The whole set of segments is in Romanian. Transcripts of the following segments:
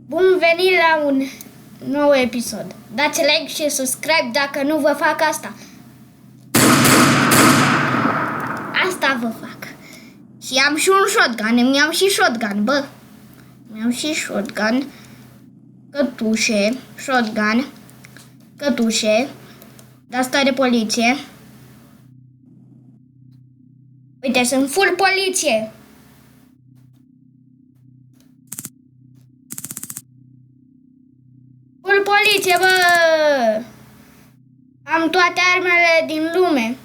Bun venit la un nou episod. Dați like și subscribe dacă nu vă fac asta. Asta vă fac. Și am și un shotgun. Îmi iau și shotgun, bă. Îmi iau și shotgun. Cătușe. Shotgun. Cătușe. De-asta de poliție. Uite, sunt full poliție. Full poliție, bă! Am toate armele din lume.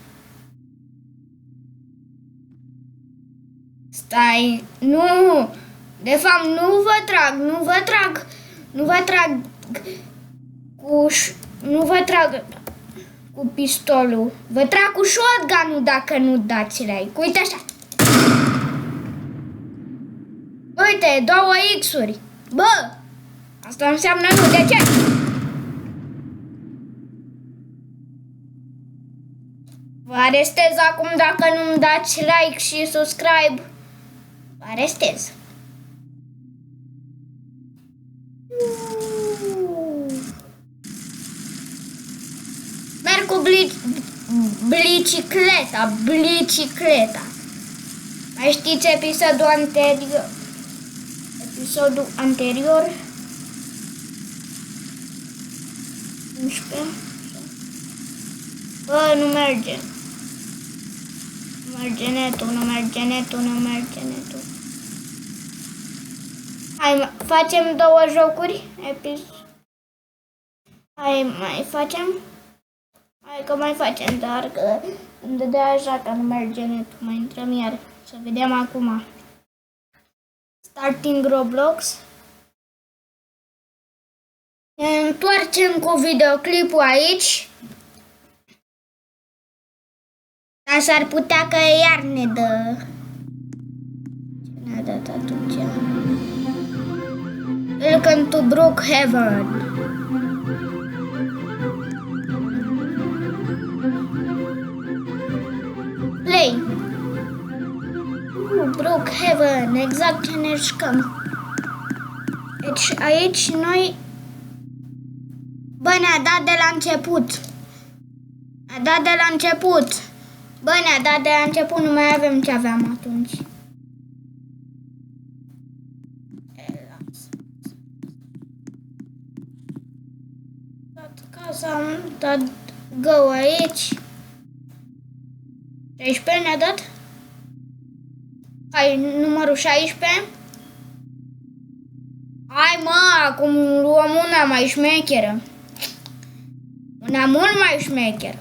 Stai, nu! De fapt, nu vă trag cu pistolul. Vă trag cu shotgun-ul dacă nu dați like. Uite așa. Uite, 2 X-uri. Bă! Asta înseamnă nu. De ce? Vă arestez acum dacă nu-mi dați like și subscribe. Vă arestez. Merg cu bicicleta. Mai știți episodul anterior? 11. Bă, nu merge. Nu merge netul. Hai, facem 2 jocuri. Mai facem, dar că îmi dădea așa că nu merge netul. Mai intrăm iar. Să vedem acum. Starting Roblox. Ne întoarcem cu videoclipul aici. Dar s-ar putea că iar ne dă. Ce ne-a dat atunci? Welcome to Brookhaven. Play. Brookhaven, exact ce ne jucăm. Deci aici noi... Bă, ne-a dat de la început. Nu mai avem ce aveam atunci. Casa, am dat go aici. 16 ne-a dat. Hai, numărul 16. Hai, mă, acum luăm una mai șmecheră. Una mult mai șmecheră.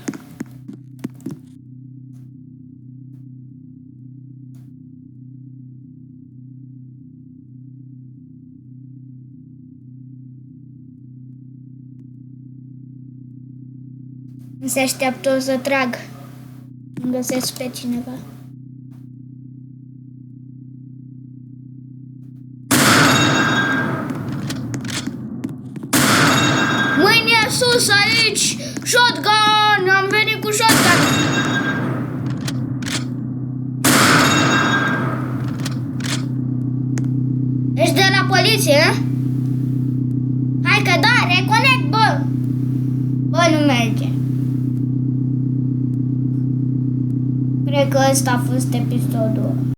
Se așteaptă să trag. Îmi găsesc pe cineva. Mâine sus aici! Shotgun! Am venit cu shotgun! Ești de la poliție? Hai că da, reconect, bă! Bă, nu merge. Cred că ăsta a fost episodul.